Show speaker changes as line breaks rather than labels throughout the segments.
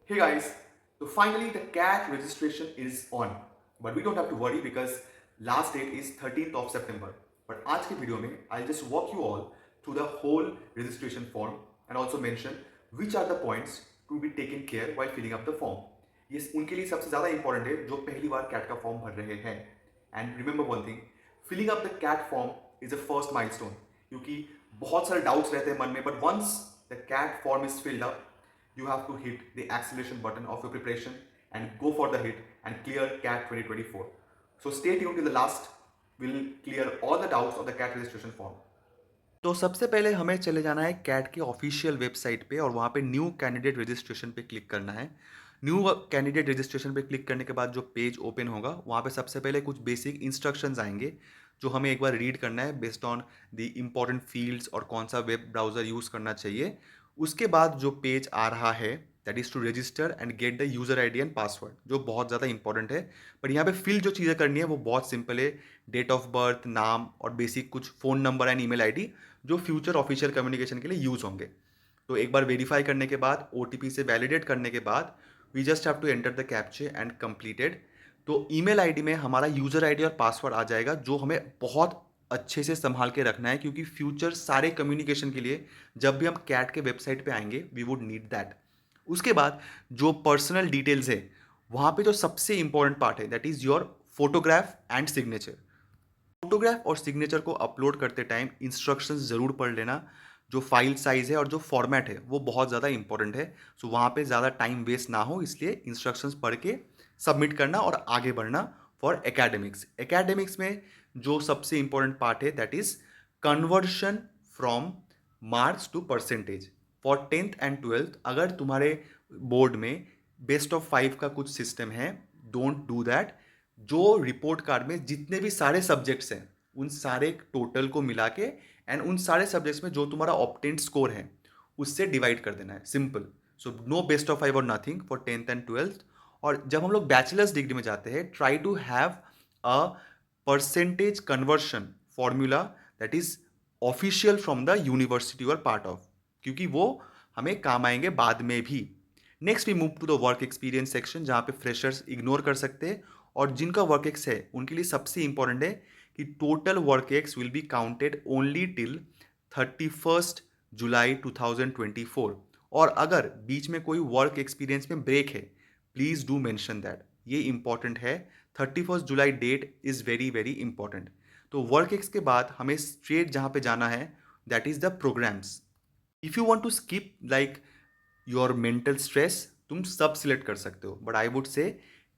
Hey guys, so finally the CAT registration is on, but we don't have to worry because last date is 13th of September. But आज के video में I'll just walk you all through the whole registration form and also mention which are the points to be taken care while filling up the form. ये उनके लिए सबसे ज़्यादा important है जो पहली बार CAT का फॉर्म भर रहे हैं. And remember one thing, filling up the CAT form is a first milestone, क्योंकि बहुत सारे डाउट्स रहते हैं मन में, but once the CAT form is filled up you have to hit the acceleration button of your preparation and go for the hit and clear CAT 2024. So stay tuned till the last. We'll clear all the doubts of the CAT registration form. तो सबसे पहले हमें चले जाना है cat के official website पे और वहाँ पे न्यू कैंडिडेट रजिस्ट्रेशन पे क्लिक करना है. न्यू कैंडिडेट रजिस्ट्रेशन पे क्लिक करने के बाद जो पेज ओपन होगा वहाँ पे सबसे पहले कुछ बेसिक इंस्ट्रक्शंस आएंगे जो हमें एक बार रीड करना है based on the important fields और कौन सा वेब ब्राउज़र यूज़ करना चाहिए. उसके बाद जो पेज आ रहा है that is to register and get the user ID and password, जो बहुत ज़्यादा इंपॉर्टेंट है. पर यहाँ पे फिल जो चीज़ें करनी है वो बहुत सिंपल है. डेट ऑफ बर्थ, नाम और बेसिक कुछ phone number and email ID जो फ्यूचर ऑफिशियल कम्युनिकेशन के लिए यूज़ होंगे. तो एक बार वेरीफाई करने के बाद OTP से वैलिडेट करने के बाद we just have to enter the captcha and completed. तो ईमेल आईडी में हमारा यूज़र आईडी और पासवर्ड आ जाएगा जो हमें बहुत अच्छे से संभाल के रखना है, क्योंकि फ्यूचर सारे कम्युनिकेशन के लिए जब भी हम कैट के वेबसाइट पे आएंगे वी वुड नीड दैट. उसके बाद जो पर्सनल डिटेल्स है वहाँ पे जो सबसे इंपॉर्टेंट पार्ट है that is your photograph and signature. Photograph और सिग्नेचर को अपलोड करते टाइम इंस्ट्रक्शंस ज़रूर पढ़ लेना. जो फाइल साइज़ है और जो फॉर्मेट है वो बहुत ज़्यादा इंपॉर्टेंट है. सो वहाँ पे ज़्यादा टाइम वेस्ट ना हो इसलिए इंस्ट्रक्शंस पढ़ के सबमिट करना और आगे बढ़ना. फॉर एकेडमिक्स, एकेडमिक्स में जो सबसे इंपॉर्टेंट पार्ट है that is conversion from marks to percentage. For 10th and 12th अगर तुम्हारे बोर्ड में बेस्ट ऑफ 5 का कुछ सिस्टम है, डोंट डू दैट. जो रिपोर्ट कार्ड में जितने भी सारे सब्जेक्ट्स हैं उन सारे टोटल को मिला के एंड उन सारे सब्जेक्ट्स में जो तुम्हारा ऑप्टेंट स्कोर है उससे डिवाइड कर देना है. Simple. So no best of 5 और nothing for 10th and 12th. और जब हम लोग बैचलर्स डिग्री में जाते हैं try to have a percentage conversion formula that is official from the university you are part of, क्योंकि वो हमें काम आएंगे बाद में भी. Next we move to the work experience section जहाँ पे फ्रेशर्स इग्नोर कर सकते हैं और जिनका वर्क एक्स है उनके लिए सबसे इंपॉर्टेंट है कि total work ex will be counted only till 31 July 2024. और अगर बीच में कोई वर्क एक्सपीरियंस में ब्रेक है प्लीज़ डू मेंशन दैट. ये इंपॉर्टेंट है. 31 July date is very very important. तो वर्क एक्स के बाद हमें स्ट्रेट जहाँ पे जाना है that is the programs. If you want to skip like your mental stress तुम सब सिलेक्ट कर सकते हो, बट आई वुड से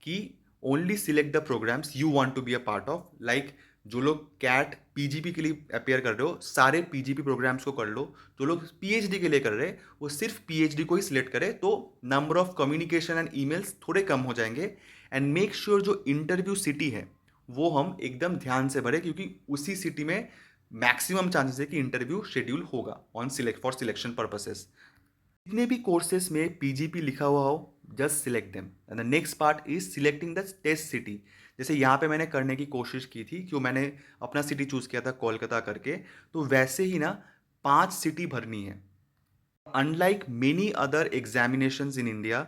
कि only select the programs you want to be a part of. Like जो लोग कैट PGP के लिए अपेयर कर रहे हो सारे PGP प्रोग्राम्स को कर लो. जो लोग PhD के लिए कर रहे हैं वो सिर्फ PhD को ही सिलेक्ट करें, तो number of communication and emails थोड़े कम हो जाएंगे. एंड मेक श्योर जो इंटरव्यू सिटी है वो हम एकदम ध्यान से भरें, क्योंकि उसी सिटी में मैक्सिमम चांसेस है कि इंटरव्यू शेड्यूल होगा on select for selection purposes. जितने भी कोर्सेज में PGP लिखा हुआ हो just select them. And the next part is selecting the test city. जैसे यहाँ पे मैंने करने की कोशिश की थी क्यों मैंने अपना सिटी चूज़ किया था कोलकाता करके, तो वैसे ही ना 5 सिटी भरनी है. Unlike many other examinations in India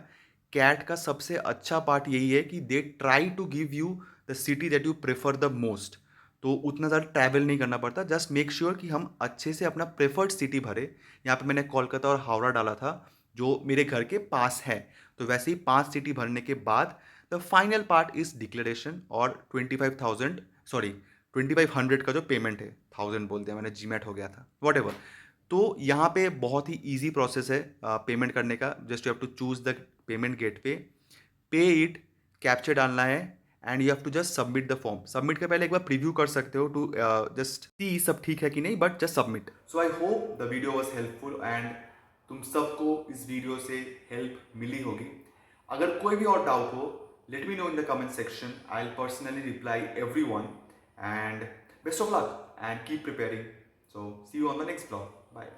CAT का सबसे अच्छा पार्ट यही है कि they try to give you the city that you prefer the most. तो उतना ज़्यादा ट्रैवल नहीं करना पड़ता. जस्ट मेक श्योर कि हम अच्छे से अपना प्रेफर्ड सिटी भरे. यहाँ पे मैंने कोलकाता और हावड़ा डाला था जो मेरे घर के पास है. तो वैसे ही 5 सिटी भरने के बाद the final part is declaration और 25,000 सॉरी 2500 का जो पेमेंट है, 1000 बोल दिया मैंने, जीमैट हो गया था, वॉट एवर. तो यहाँ पे बहुत ही इजी प्रोसेस है पेमेंट करने का. Just you have to choose the payment gateway, pay it, capture डालना है and you have to just submit the form. Submit के पहले एक बार प्रीव्यू कर सकते हो टू जस्ट सी सब ठीक है कि नहीं, but just submit. So I hope the video was helpful and तुम सबको इस वीडियो से हेल्प मिली होगी. अगर कोई भी और डाउट हो let me know in the comment section. I will personally reply every one and best of luck and keep preparing. So see you on the next vlog. Bye.